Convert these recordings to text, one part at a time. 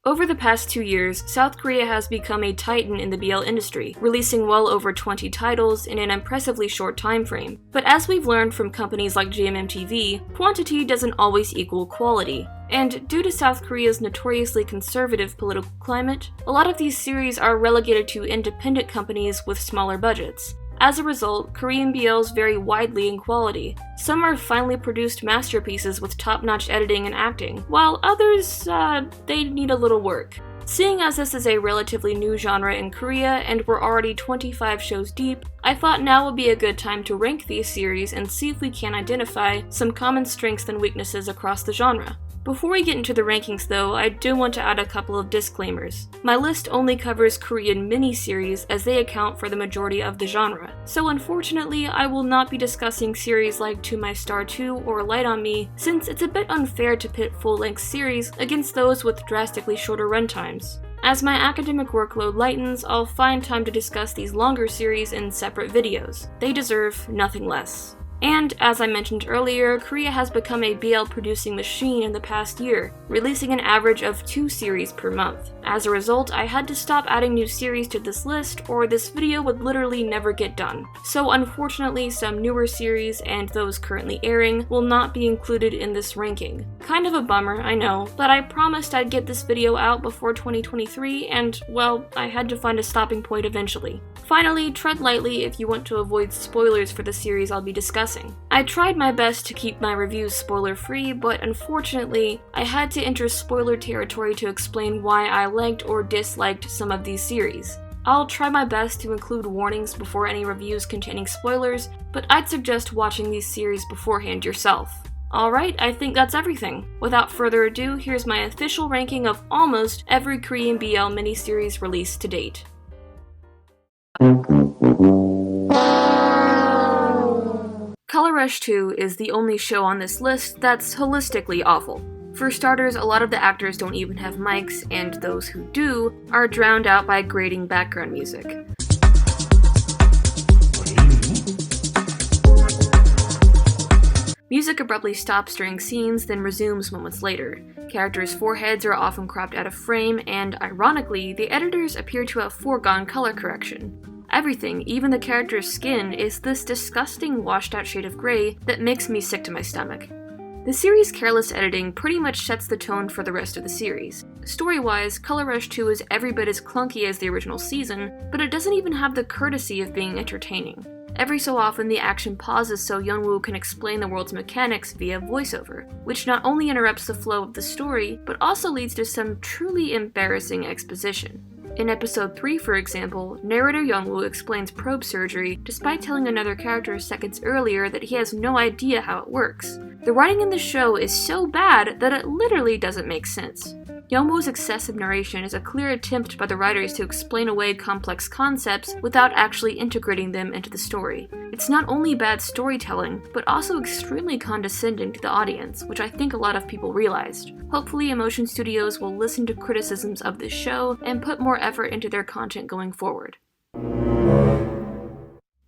Over the past 2 years, South Korea has become a titan in the BL industry, releasing well over 20 titles in an impressively short time frame. But as we've learned from companies like GMMTV, quantity doesn't always equal quality. And due to South Korea's notoriously conservative political climate, a lot of these series are relegated to independent companies with smaller budgets. As a result, Korean BLs vary widely in quality. Some are finely produced masterpieces with top-notch editing and acting, while others, they need a little work. Seeing as this is a relatively new genre in Korea and we're already 25 shows deep, I thought now would be a good time to rank these series and see if we can identify some common strengths and weaknesses across the genre. Before we get into the rankings though, I do want to add a couple of disclaimers. My list only covers Korean miniseries as they account for the majority of the genre, so unfortunately I will not be discussing series like To My Star 2 or Light on Me, since it's a bit unfair to pit full-length series against those with drastically shorter runtimes. As my academic workload lightens, I'll find time to discuss these longer series in separate videos. They deserve nothing less. And, as I mentioned earlier, Korea has become a BL producing machine in the past year, releasing an average of 2 series per month. As a result, I had to stop adding new series to this list, or this video would literally never get done. So unfortunately, some newer series, and those currently airing, will not be included in this ranking. Kind of a bummer, I know, but I promised I'd get this video out before 2023, and, well, I had to find a stopping point eventually. Finally, tread lightly if you want to avoid spoilers for the series I'll be discussing. I tried my best to keep my reviews spoiler-free, but unfortunately, I had to enter spoiler territory to explain why I liked or disliked some of these series. I'll try my best to include warnings before any reviews containing spoilers, but I'd suggest watching these series beforehand yourself. Alright, I think that's everything. Without further ado, here's my official ranking of almost every Korean BL miniseries released to date. Color Rush 2 is the only show on this list that's holistically awful. For starters, a lot of the actors don't even have mics, and those who do are drowned out by grating background music. Music abruptly stops during scenes, then resumes moments later. Characters' foreheads are often cropped out of frame, and ironically, the editors appear to have foregone color correction. Everything, even the character's skin, is this disgusting washed-out shade of gray that makes me sick to my stomach. The series' careless editing pretty much sets the tone for the rest of the series. Story-wise, Color Rush 2 is every bit as clunky as the original season, but it doesn't even have the courtesy of being entertaining. Every so often, the action pauses so Yeonwoo can explain the world's mechanics via voiceover, which not only interrupts the flow of the story, but also leads to some truly embarrassing exposition. In episode 3, for example, narrator Yeonwoo explains probe surgery despite telling another character seconds earlier that he has no idea how it works. The writing in the show is so bad that it literally doesn't make sense. Yeonwoo's excessive narration is a clear attempt by the writers to explain away complex concepts without actually integrating them into the story. It's not only bad storytelling, but also extremely condescending to the audience, which I think a lot of people realized. Hopefully, Emotion Studios will listen to criticisms of this show and put more effort into their content going forward.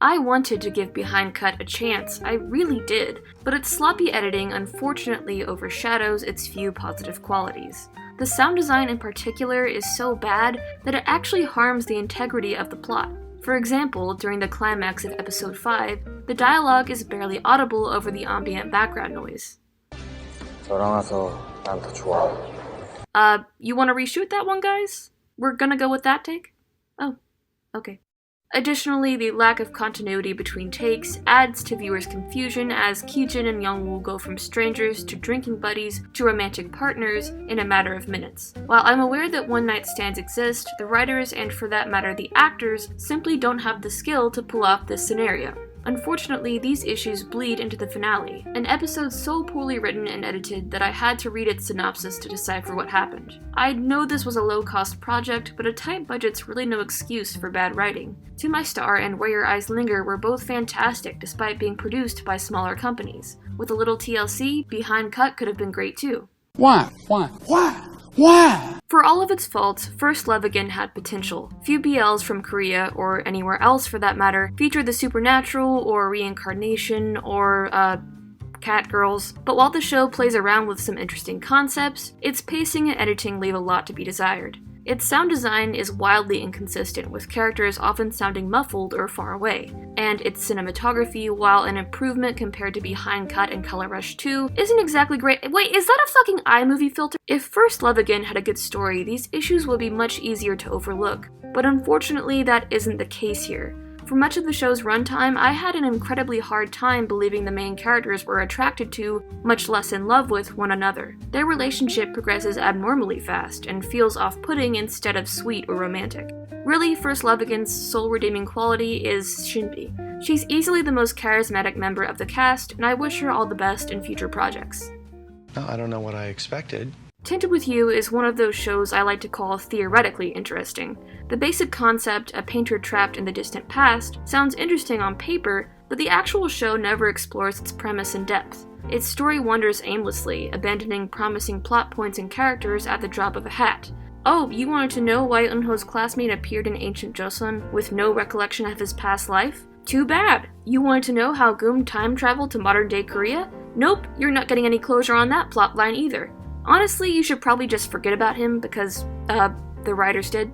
I wanted to give Behind Cut a chance, I really did, but its sloppy editing unfortunately overshadows its few positive qualities. The sound design in particular is so bad that it actually harms the integrity of the plot. For example, during the climax of episode 5, the dialogue is barely audible over the ambient background noise. You wanna reshoot that one, guys? We're gonna go with that take? Oh, okay. Additionally, the lack of continuity between takes adds to viewers' confusion as Kijin and Yeonwoo go from strangers to drinking buddies to romantic partners in a matter of minutes. While I'm aware that one-night stands exist, the writers, and for that matter the actors, simply don't have the skill to pull off this scenario. Unfortunately, these issues bleed into the finale, an episode so poorly written and edited that I had to read its synopsis to decipher what happened. I know this was a low-cost project, but a tight budget's really no excuse for bad writing. To My Star and Where Your Eyes Linger were both fantastic despite being produced by smaller companies. With a little TLC, Behind Cut could have been great too. Why? For all of its faults, First Love Again had potential. Few BLs from Korea, or anywhere else for that matter, feature the supernatural, or reincarnation, or, cat girls, but while the show plays around with some interesting concepts, its pacing and editing leave a lot to be desired. Its sound design is wildly inconsistent, with characters often sounding muffled or far away, and its cinematography, while an improvement compared to Behind Cut and Color Rush 2, isn't exactly great. Wait, is that a fucking iMovie filter? If First Love Again had a good story, these issues would be much easier to overlook, but unfortunately that isn't the case here. For much of the show's runtime, I had an incredibly hard time believing the main characters were attracted to, much less in love with, one another. Their relationship progresses abnormally fast and feels off-putting instead of sweet or romantic. Really, First Love Again's sole-redeeming quality is Shinbi. She's easily the most charismatic member of the cast, and I wish her all the best in future projects. No, I don't know what I expected. Tinted with You is one of those shows I like to call theoretically interesting. The basic concept, a painter trapped in the distant past, sounds interesting on paper, but the actual show never explores its premise in depth. Its story wanders aimlessly, abandoning promising plot points and characters at the drop of a hat. Oh, you wanted to know why Eunho's classmate appeared in ancient Joseon with no recollection of his past life? Too bad! You wanted to know how Goom time traveled to modern-day Korea? Nope, you're not getting any closure on that plotline either. Honestly, you should probably just forget about him because, the writers did.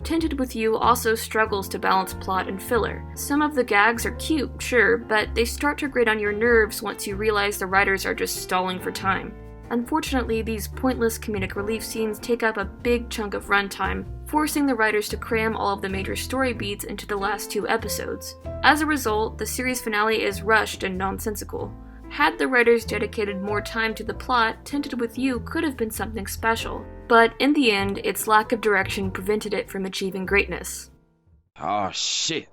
Tinted with You also struggles to balance plot and filler. Some of the gags are cute, sure, but they start to grate on your nerves once you realize the writers are just stalling for time. Unfortunately, these pointless comedic relief scenes take up a big chunk of runtime, forcing the writers to cram all of the major story beats into the last 2 episodes. As a result, the series finale is rushed and nonsensical. Had the writers dedicated more time to the plot, Tinted with You could have been something special, but in the end, its lack of direction prevented it from achieving greatness. Oh shit,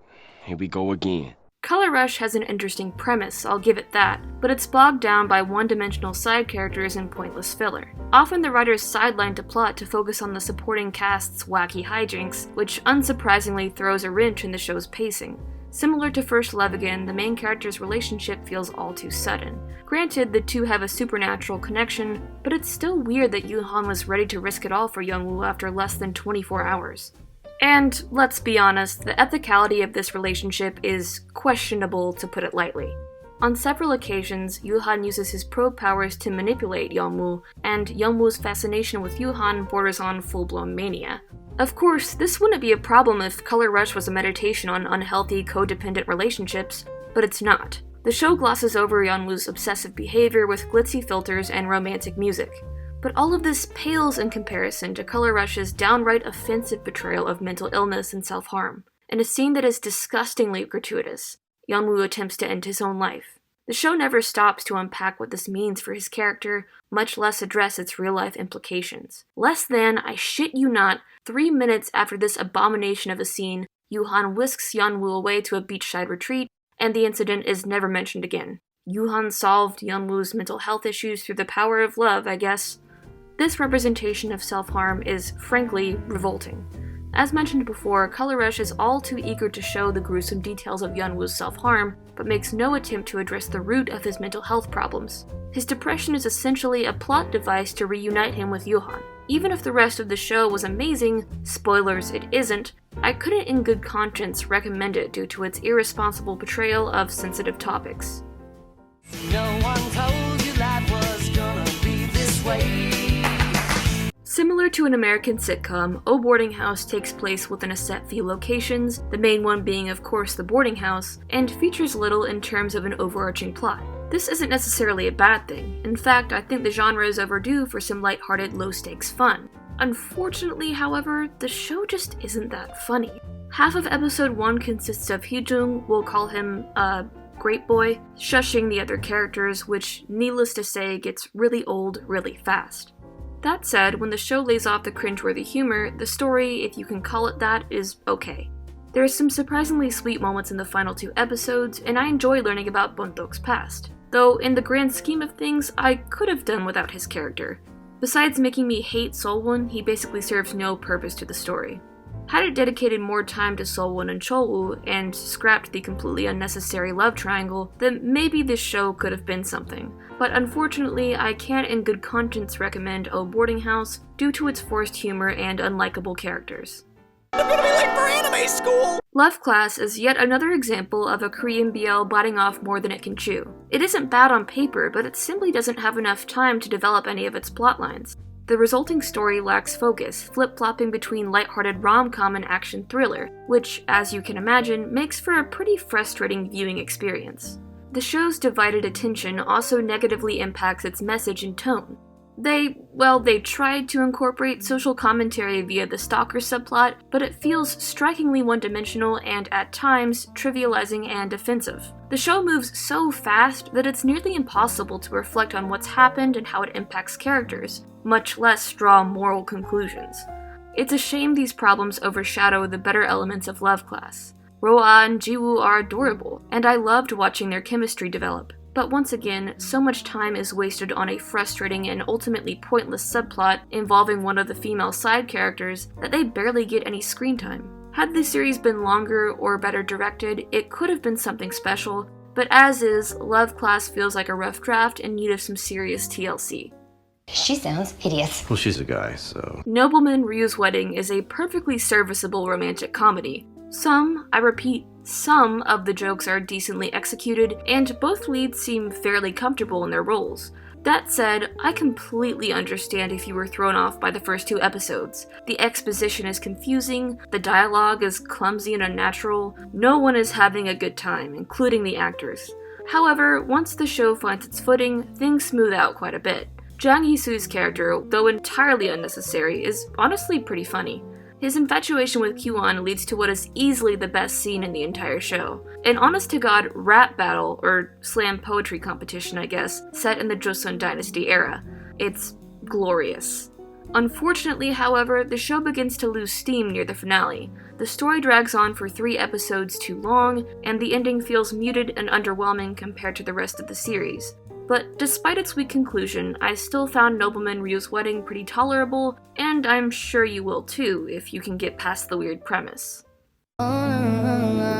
here we go again. Color Rush has an interesting premise, I'll give it that, but it's bogged down by one-dimensional side characters and pointless filler. Often the writers sideline the plot to focus on the supporting cast's wacky hijinks, which unsurprisingly throws a wrench in the show's pacing. Similar to First Love Again, the main character's relationship feels all too sudden. Granted, the two have a supernatural connection, but it's still weird that Yoo-han was ready to risk it all for Youngwoo after less than 24 hours. And, let's be honest, the ethicality of this relationship is questionable, to put it lightly. On several occasions, Yoo-han uses his probe powers to manipulate Youngwoo, and Youngwoo's fascination with Yoo-han borders on full-blown mania. Of course, this wouldn't be a problem if Color Rush was a meditation on unhealthy, codependent relationships, but it's not. The show glosses over Yeonwoo's obsessive behavior with glitzy filters and romantic music. But all of this pales in comparison to Color Rush's downright offensive portrayal of mental illness and self-harm. In a scene that is disgustingly gratuitous, Yeonwoo attempts to end his own life. The show never stops to unpack what this means for his character, much less address its real-life implications. Less than, I shit you not, 3 minutes after this abomination of a scene, Yoo-han whisks Yeonwoo away to a beachside retreat, and the incident is never mentioned again. Yoo-han solved Yeonwoo's mental health issues through the power of love, I guess. This representation of self-harm is, frankly, revolting. As mentioned before, Color Rush is all too eager to show the gruesome details of Yeonwoo's self-harm, but makes no attempt to address the root of his mental health problems. His depression is essentially a plot device to reunite him with Yoo-han. Even if the rest of the show was amazing, spoilers, it isn't, I couldn't in good conscience recommend it due to its irresponsible portrayal of sensitive topics. No one told you life was gonna be this way. Similar to an American sitcom, O Boarding House takes place within a set few locations, the main one being of course the boarding house, and features little in terms of an overarching plot. This isn't necessarily a bad thing. In fact, I think the genre is overdue for some lighthearted, low-stakes fun. Unfortunately, however, the show just isn't that funny. Half of episode 1 consists of Hee-jung, we'll call him, Great Boy, shushing the other characters, which, needless to say, gets really old really fast. That said, when the show lays off the cringeworthy humor, the story, if you can call it that, is okay. There are some surprisingly sweet moments in the final 2 episodes, and I enjoy learning about Buntok's past. Though, in the grand scheme of things, I could have done without his character. Besides making me hate Solwon, he basically serves no purpose to the story. Had it dedicated more time to Solwon and Cholwoo, and scrapped the completely unnecessary love triangle, then maybe this show could have been something. But unfortunately, I can't in good conscience recommend O Boarding House due to its forced humor and unlikable characters. Love Class is yet another example of a Korean BL biting off more than it can chew. It isn't bad on paper, but it simply doesn't have enough time to develop any of its plotlines. The resulting story lacks focus, flip-flopping between lighthearted rom-com and action thriller, which, as you can imagine, makes for a pretty frustrating viewing experience. The show's divided attention also negatively impacts its message and tone. They tried to incorporate social commentary via the stalker subplot, but it feels strikingly one-dimensional and, at times, trivializing and offensive. The show moves so fast that it's nearly impossible to reflect on what's happened and how it impacts characters, much less draw moral conclusions. It's a shame these problems overshadow the better elements of Love Class. Roa and Jiwoo are adorable, and I loved watching their chemistry develop. But once again, so much time is wasted on a frustrating and ultimately pointless subplot involving one of the female side characters that they barely get any screen time. Had the series been longer or better directed, it could have been something special, but as is, Love Class feels like a rough draft in need of some serious TLC. She sounds hideous. Well, she's a guy, so... Nobleman Ryu's Wedding is a perfectly serviceable romantic comedy. Some of the jokes are decently executed, and both leads seem fairly comfortable in their roles. That said, I completely understand if you were thrown off by the first 2 episodes. The exposition is confusing, the dialogue is clumsy and unnatural, no one is having a good time, including the actors. However, once the show finds its footing, things smooth out quite a bit. Jang Hee-soo's character, though entirely unnecessary, is honestly pretty funny. His infatuation with Kyuwon leads to what is easily the best scene in the entire show. An honest-to-God rap battle, or slam poetry competition I guess, set in the Joseon Dynasty era. It's glorious. Unfortunately, however, the show begins to lose steam near the finale. The story drags on for 3 episodes too long, and the ending feels muted and underwhelming compared to the rest of the series. But despite its weak conclusion, I still found Nobleman Ryu's Wedding pretty tolerable, and I'm sure you will too if you can get past the weird premise. Oh,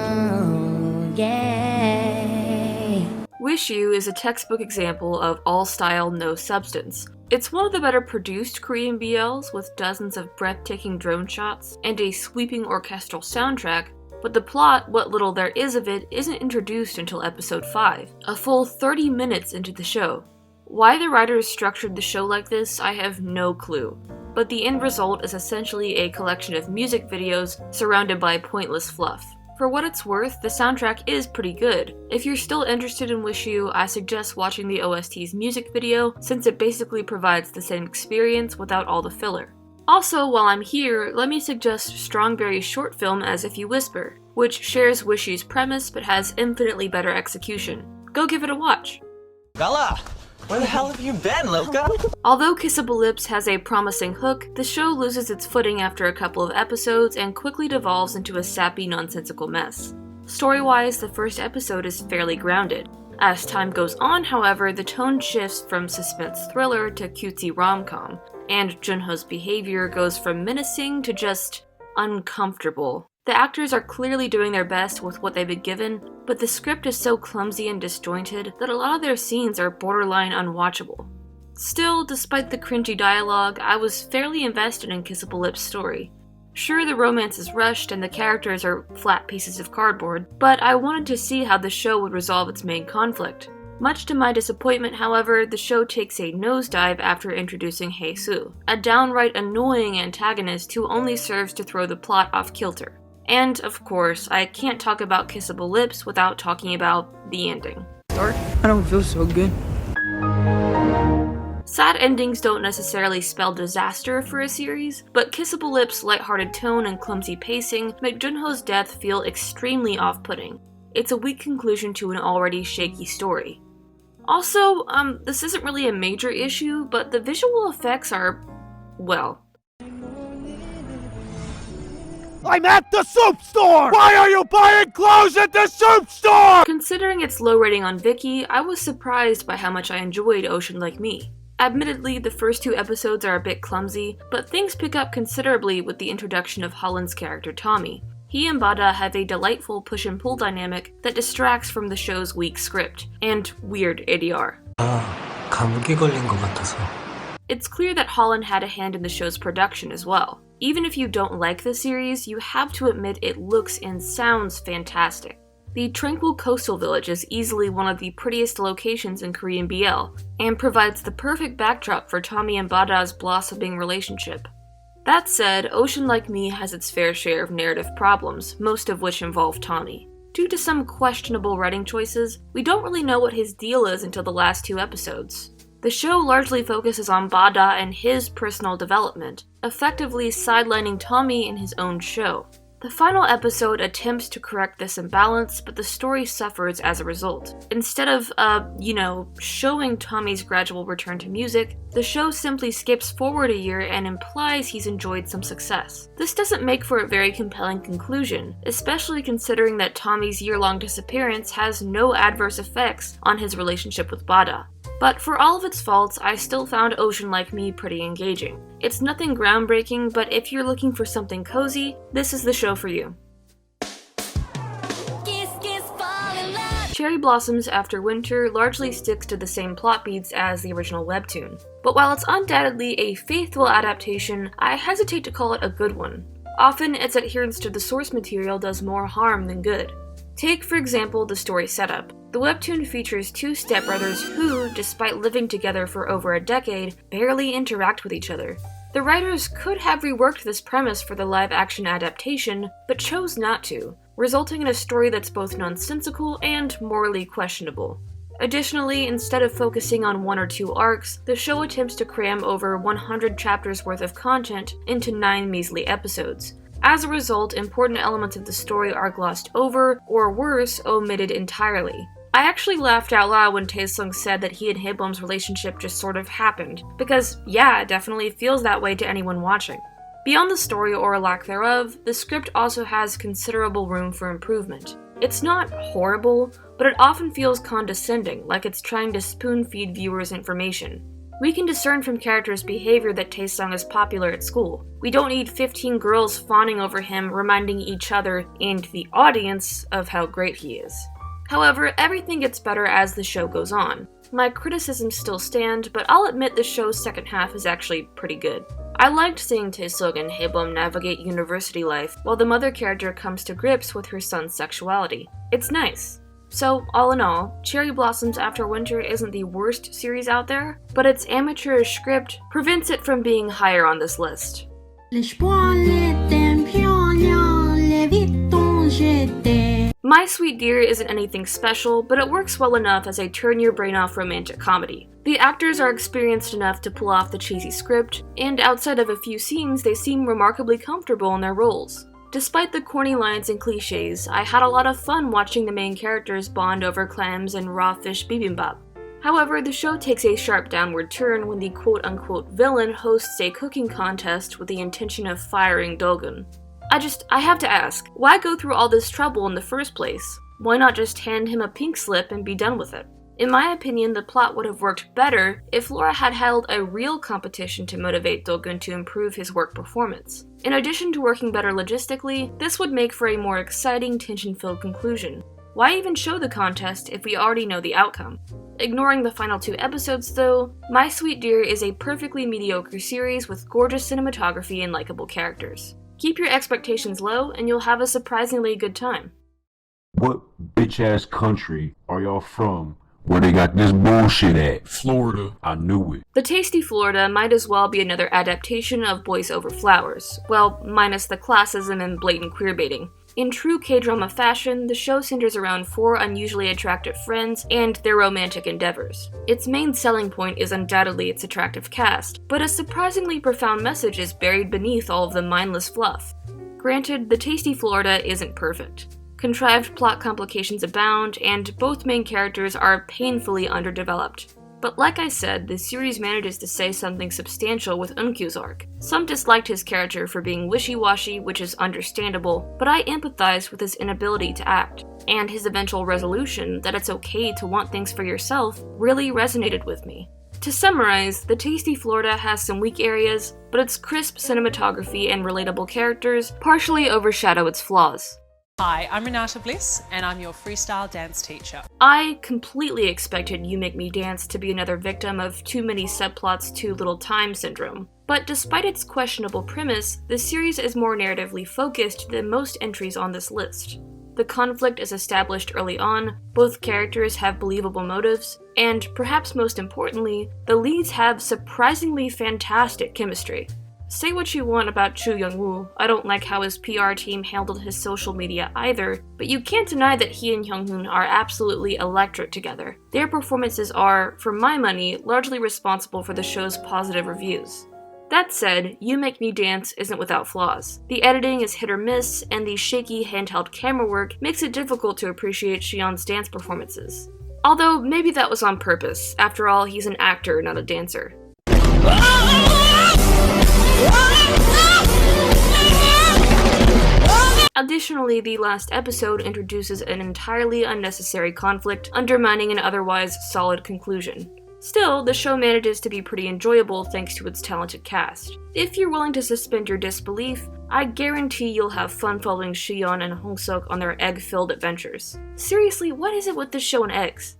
yeah. Wish You is a textbook example of all style, no substance. It's one of the better produced Korean BLs, with dozens of breathtaking drone shots and a sweeping orchestral soundtrack, but the plot, what little there is of it, isn't introduced until episode 5, a full 30 minutes into the show. Why the writers structured the show like this, I have no clue, but the end result is essentially a collection of music videos surrounded by pointless fluff. For what it's worth, the soundtrack is pretty good. If you're still interested in Wish You, I suggest watching the OST's music video, since it basically provides the same experience without all the filler. Also, while I'm here, let me suggest Strongberry's short film As If You Whisper, which shares Wish You's premise but has infinitely better execution. Go give it a watch. Bella, where the hell have you been, Loca? Although Kissable Lips has a promising hook, the show loses its footing after a couple of episodes and quickly devolves into a sappy, nonsensical mess. Story-wise, the first episode is fairly grounded. As time goes on, however, the tone shifts from suspense thriller to cutesy rom-com, and Junho's behavior goes from menacing to just uncomfortable. The actors are clearly doing their best with what they've been given, but the script is so clumsy and disjointed that a lot of their scenes are borderline unwatchable. Still, despite the cringy dialogue, I was fairly invested in Kissable Lips' story. Sure, the romance is rushed and the characters are flat pieces of cardboard, but I wanted to see how the show would resolve its main conflict. Much to my disappointment, however, the show takes a nosedive after introducing Hae-soo, a downright annoying antagonist who only serves to throw the plot off kilter. And, of course, I can't talk about Kissable Lips without talking about the ending. I don't feel so good. Sad endings don't necessarily spell disaster for a series, but Kissable Lips' lighthearted tone and clumsy pacing make Junho's death feel extremely off-putting. It's a weak conclusion to an already shaky story. Also, this isn't really a major issue, but the visual effects are, well... I'm at the soup store! Why are you buying clothes at the soup store? Considering its low rating on Viki, I was surprised by how much I enjoyed Ocean Like Me. Admittedly, the first 2 episodes are a bit clumsy, but things pick up considerably with the introduction of Holland's character Tommy. He and Bada have a delightful push-and-pull dynamic that distracts from the show's weak script, and weird ADR. 감기 걸린 것 같아서. It's clear that Holland had a hand in the show's production as well. Even if you don't like the series, you have to admit it looks and sounds fantastic. The tranquil coastal village is easily one of the prettiest locations in Korean BL, and provides the perfect backdrop for Tommy and Bada's blossoming relationship. That said, Ocean Like Me has its fair share of narrative problems, most of which involve Tommy. Due to some questionable writing choices, we don't really know what his deal is until the last 2 episodes. The show largely focuses on Bada and his personal development, effectively sidelining Tommy in his own show. The final episode attempts to correct this imbalance, but the story suffers as a result. Instead of, showing Tommy's gradual return to music, the show simply skips forward a year and implies he's enjoyed some success. This doesn't make for a very compelling conclusion, especially considering that Tommy's year-long disappearance has no adverse effects on his relationship with Bada. But for all of its faults, I still found Ocean Like Me pretty engaging. It's nothing groundbreaking, but if you're looking for something cozy, this is the show for you. Cherry Blossoms After Winter largely sticks to the same plot beats as the original webtoon. But while it's undoubtedly a faithful adaptation, I hesitate to call it a good one. Often, its adherence to the source material does more harm than good. Take, for example, the story setup. The webtoon features 2 stepbrothers who, despite living together for over a decade, barely interact with each other. The writers could have reworked this premise for the live-action adaptation, but chose not to, resulting in a story that's both nonsensical and morally questionable. Additionally, instead of focusing on 1 or 2 arcs, the show attempts to cram over 100 chapters worth of content into 9 measly episodes. As a result, important elements of the story are glossed over, or worse, omitted entirely. I actually laughed out loud when Taesung said that he and Haebom's relationship just sort of happened, because yeah, it definitely feels that way to anyone watching. Beyond the story or lack thereof, the script also has considerable room for improvement. It's not horrible, but it often feels condescending, like it's trying to spoon-feed viewers information. We can discern from characters' behavior that Taesung is popular at school. We don't need 15 girls fawning over him, reminding each other and the audience of how great he is. However, everything gets better as the show goes on. My criticisms still stand, but I'll admit the show's second half is actually pretty good. I liked seeing Taesung and Haebom navigate university life while the mother character comes to grips with her son's sexuality. It's nice. So, all in all, Cherry Blossoms After Winter isn't the worst series out there, but its amateurish script prevents it from being higher on this list. My Sweet Dear isn't anything special, but it works well enough as a turn-your-brain-off romantic comedy. The actors are experienced enough to pull off the cheesy script, and outside of a few scenes, they seem remarkably comfortable in their roles. Despite the corny lines and cliches, I had a lot of fun watching the main characters bond over clams and raw fish bibimbap. However, the show takes a sharp downward turn when the quote-unquote villain hosts a cooking contest with the intention of firing Dogun. I have to ask, why go through all this trouble in the first place? Why not just hand him a pink slip and be done with it? In my opinion, the plot would have worked better if Laura had held a real competition to motivate Dogun to improve his work performance. In addition to working better logistically, this would make for a more exciting, tension-filled conclusion. Why even show the contest if we already know the outcome? Ignoring the final 2 episodes though, My Sweet Dear is a perfectly mediocre series with gorgeous cinematography and likable characters. Keep your expectations low and you'll have a surprisingly good time. What bitch-ass country are y'all from where they got this bullshit at? Florida. I knew it. The Tasty Florida might as well be another adaptation of Boys Over Flowers. Well, minus the classism and blatant queerbaiting. In true K-drama fashion, the show centers around 4 unusually attractive friends and their romantic endeavors. Its main selling point is undoubtedly its attractive cast, but a surprisingly profound message is buried beneath all of the mindless fluff. Granted, the Tasty Florida isn't perfect. Contrived plot complications abound, and both main characters are painfully underdeveloped. But like I said, the series manages to say something substantial with Eunkyu's arc. Some disliked his character for being wishy-washy, which is understandable, but I empathized with his inability to act. And his eventual resolution that it's okay to want things for yourself really resonated with me. To summarize, The Tasty Florida has some weak areas, but its crisp cinematography and relatable characters partially overshadow its flaws. Hi, I'm Renata Bliss, and I'm your freestyle dance teacher. I completely expected You Make Me Dance to be another victim of too many subplots, too little time syndrome. But despite its questionable premise, the series is more narratively focused than most entries on this list. The conflict is established early on, both characters have believable motives, and perhaps most importantly, the leads have surprisingly fantastic chemistry. Say what you want about Chu Young-woo, I don't like how his PR team handled his social media either, but you can't deny that he and Hyung-hoon are absolutely electric together. Their performances are, for my money, largely responsible for the show's positive reviews. That said, You Make Me Dance isn't without flaws. The editing is hit or miss, and the shaky handheld camera work makes it difficult to appreciate Xi'an's dance performances. Although, maybe that was on purpose. After all, he's an actor, not a dancer. Additionally, the last episode introduces an entirely unnecessary conflict, undermining an otherwise solid conclusion. Still, the show manages to be pretty enjoyable thanks to its talented cast. If you're willing to suspend your disbelief, I guarantee you'll have fun following Shion and Hong-seok on their egg-filled adventures. Seriously, what is it with this show and eggs?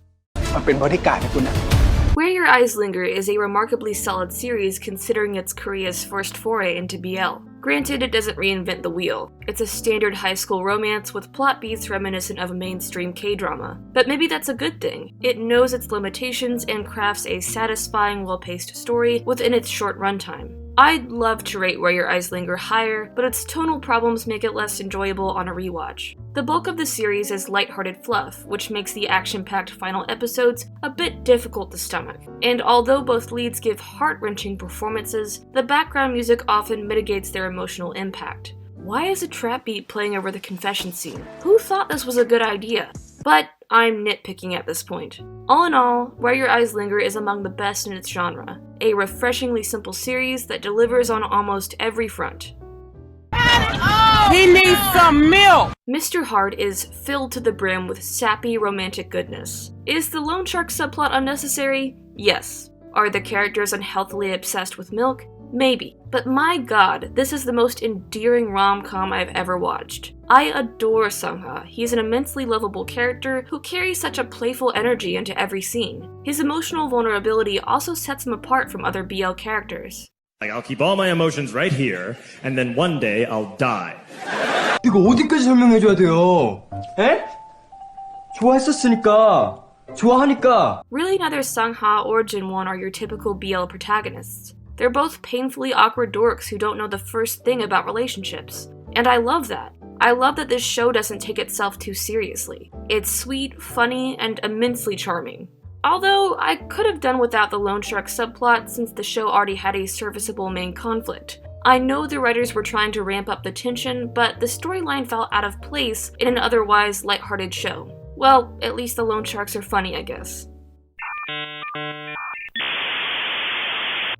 Where Your Eyes Linger is a remarkably solid series considering it's Korea's first foray into BL. Granted, it doesn't reinvent the wheel. It's a standard high school romance with plot beats reminiscent of a mainstream K-drama. But maybe that's a good thing. It knows its limitations and crafts a satisfying, well-paced story within its short runtime. I'd love to rate Where Your Eyes Linger higher, but its tonal problems make it less enjoyable on a rewatch. The bulk of the series is lighthearted fluff, which makes the action-packed final episodes a bit difficult to stomach. And although both leads give heart-wrenching performances, the background music often mitigates their emotional impact. Why is a trap beat playing over the confession scene? Who thought this was a good idea? But I'm nitpicking at this point. All in all, Where Your Eyes Linger is among the best in its genre, a refreshingly simple series that delivers on almost every front. He needs some milk! Mr. Hard is filled to the brim with sappy romantic goodness. Is the loan shark subplot unnecessary? Yes. Are the characters unhealthily obsessed with milk? Maybe. But my god, this is the most endearing rom-com I've ever watched. I adore Sung-ha. He's an immensely lovable character who carries such a playful energy into every scene. His emotional vulnerability also sets him apart from other BL characters. I'll keep all my emotions right here, and then one day I'll die. 이거 어디까지 설명해줘야 돼요? 에? 좋아했었으니까. 좋아하니까. Really, neither Sung-ha or Jin-won are your typical BL protagonists. They're both painfully awkward dorks who don't know the first thing about relationships. And I love that. I love that this show doesn't take itself too seriously. It's sweet, funny, and immensely charming. Although, I could have done without the loan shark subplot since the show already had a serviceable main conflict. I know the writers were trying to ramp up the tension, but the storyline felt out of place in an otherwise lighthearted show. Well, at least the loan sharks are funny, I guess.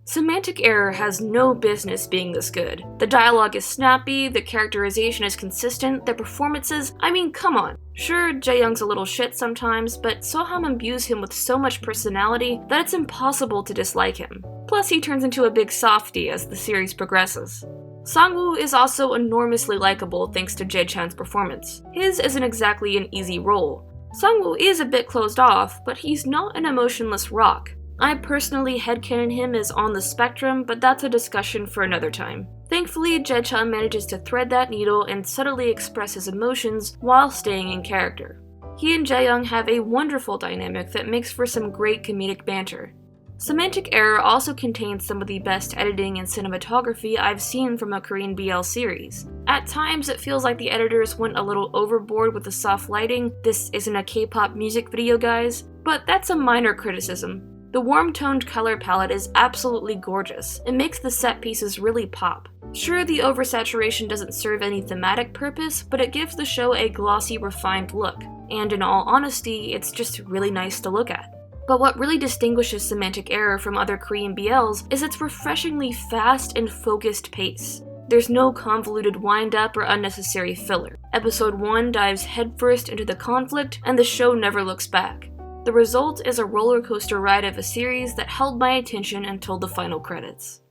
Semantic Error has no business being this good. The dialogue is snappy, the characterization is consistent, the performances, I mean, come on. Sure, Jae-young's a little shit sometimes, but Soham imbues him with so much personality that it's impossible to dislike him. Plus, he turns into a big softie as the series progresses. Sang-woo is also enormously likable thanks to Jae-chan's performance. His isn't exactly an easy role. Sang-woo is a bit closed off, but he's not an emotionless rock. I personally headcanon him as on the spectrum, but that's a discussion for another time. Thankfully, Jae-chan manages to thread that needle and subtly express his emotions while staying in character. He and Jae-young have a wonderful dynamic that makes for some great comedic banter. Semantic Error also contains some of the best editing and cinematography I've seen from a Korean BL series. At times, it feels like the editors went a little overboard with the soft lighting. This isn't a K-pop music video, guys, but that's a minor criticism. The warm-toned color palette is absolutely gorgeous. It makes the set pieces really pop. Sure, the oversaturation doesn't serve any thematic purpose, but it gives the show a glossy, refined look. And in all honesty, it's just really nice to look at. But what really distinguishes Semantic Error from other Korean BLs is its refreshingly fast and focused pace. There's no convoluted wind-up or unnecessary filler. Episode 1 dives headfirst into the conflict, and the show never looks back. The result is a roller coaster ride of a series that held my attention until the final credits.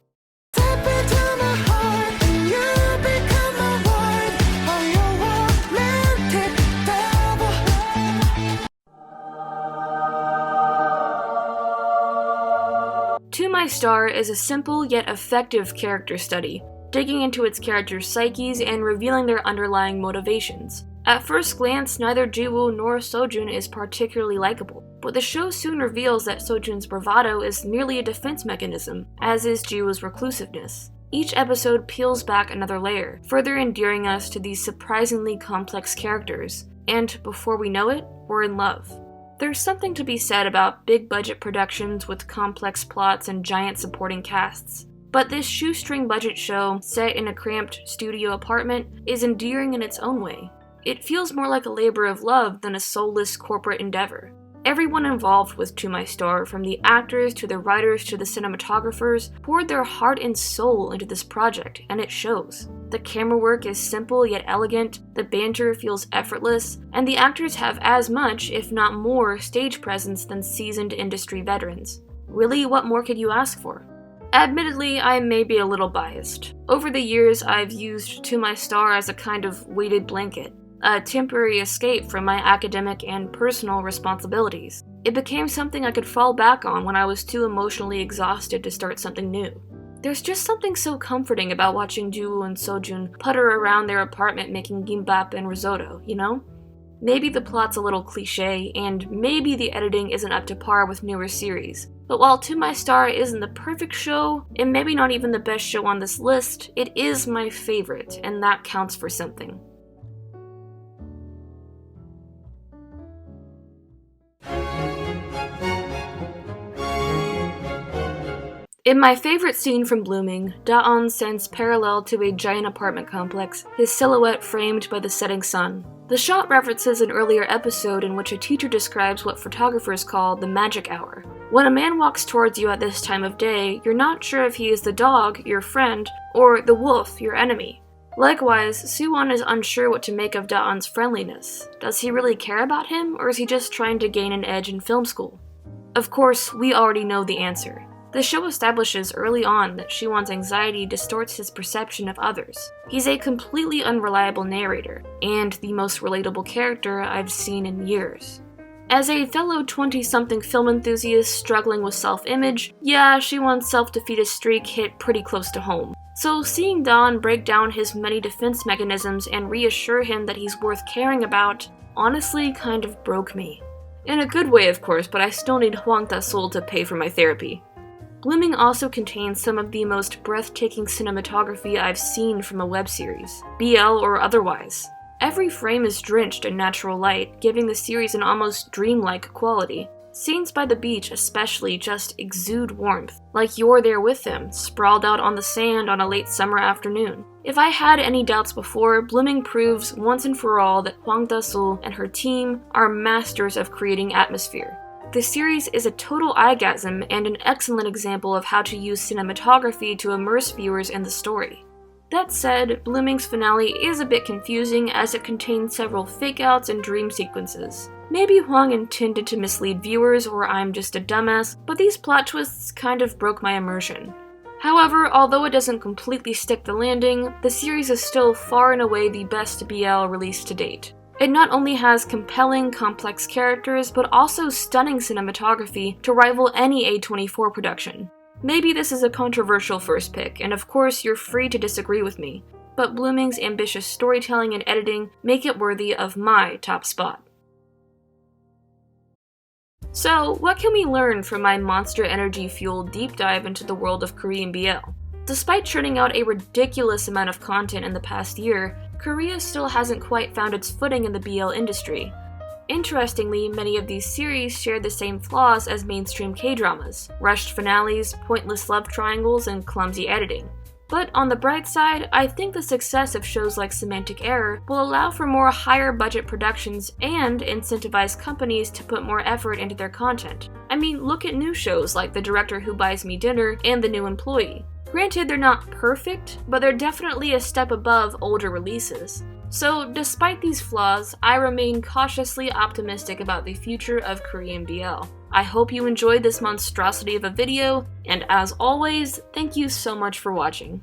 My Star is a simple yet effective character study, digging into its characters' psyches and revealing their underlying motivations. At first glance, neither Jiwoo nor Sojun is particularly likable, but the show soon reveals that Sojun's bravado is merely a defense mechanism, as is Jiwoo's reclusiveness. Each episode peels back another layer, further endearing us to these surprisingly complex characters, and before we know it, we're in love. There's something to be said about big-budget productions with complex plots and giant supporting casts. But this shoestring budget show, set in a cramped studio apartment, is endearing in its own way. It feels more like a labor of love than a soulless corporate endeavor. Everyone involved with To My Star, from the actors to the writers to the cinematographers, poured their heart and soul into this project, and it shows. The camera work is simple yet elegant, the banter feels effortless, and the actors have as much, if not more, stage presence than seasoned industry veterans. Really, what more could you ask for? Admittedly, I may be a little biased. Over the years, I've used To My Star as a kind of weighted blanket, a temporary escape from my academic and personal responsibilities. It became something I could fall back on when I was too emotionally exhausted to start something new. There's just something so comforting about watching Jiwoo and Sojun putter around their apartment making gimbap and risotto, you know? Maybe the plot's a little cliche, and maybe the editing isn't up to par with newer series. But while To My Star isn't the perfect show, and maybe not even the best show on this list, it is my favorite, and that counts for something. In my favorite scene from Blooming, Da-on stands parallel to a giant apartment complex, his silhouette framed by the setting sun. The shot references an earlier episode in which a teacher describes what photographers call the magic hour. When a man walks towards you at this time of day, you're not sure if he is the dog, your friend, or the wolf, your enemy. Likewise, Suwon is unsure what to make of Da-on's friendliness. Does he really care about him, or is he just trying to gain an edge in film school? Of course, we already know the answer. The show establishes early on that Siwon's anxiety distorts his perception of others. He's a completely unreliable narrator, and the most relatable character I've seen in years. As a fellow 20-something film enthusiast struggling with self-image, yeah, Siwon's self-defeatist streak hit pretty close to home. So seeing Dawn break down his many defense mechanisms and reassure him that he's worth caring about, honestly kind of broke me. In a good way, of course, but I still need Hwang Da-sul to pay for my therapy. Blooming also contains some of the most breathtaking cinematography I've seen from a web series, BL or otherwise. Every frame is drenched in natural light, giving the series an almost dreamlike quality. Scenes by the beach especially just exude warmth, like you're there with them, sprawled out on the sand on a late summer afternoon. If I had any doubts before, Blooming proves once and for all that Hwang Da-sul and her team are masters of creating atmosphere. The series is a total eyegasm and an excellent example of how to use cinematography to immerse viewers in the story. That said, Blooming's finale is a bit confusing as it contains several fake-outs and dream sequences. Maybe Hwang intended to mislead viewers or I'm just a dumbass, but these plot twists kind of broke my immersion. However, although it doesn't completely stick the landing, the series is still far and away the best BL released to date. It not only has compelling, complex characters, but also stunning cinematography to rival any A24 production. Maybe this is a controversial first pick, and of course you're free to disagree with me, but Blooming's ambitious storytelling and editing make it worthy of my top spot. So, what can we learn from my Monster Energy-fueled deep dive into the world of Korean BL? Despite churning out a ridiculous amount of content in the past year, Korea still hasn't quite found its footing in the BL industry. Interestingly, many of these series share the same flaws as mainstream K-dramas: rushed finales, pointless love triangles, and clumsy editing. But on the bright side, I think the success of shows like Semantic Error will allow for more higher budget productions and incentivize companies to put more effort into their content. I mean, look at new shows like The Director Who Buys Me Dinner and The New Employee. Granted, they're not perfect, but they're definitely a step above older releases. So, despite these flaws, I remain cautiously optimistic about the future of Korean BL. I hope you enjoyed this monstrosity of a video, and as always, thank you so much for watching.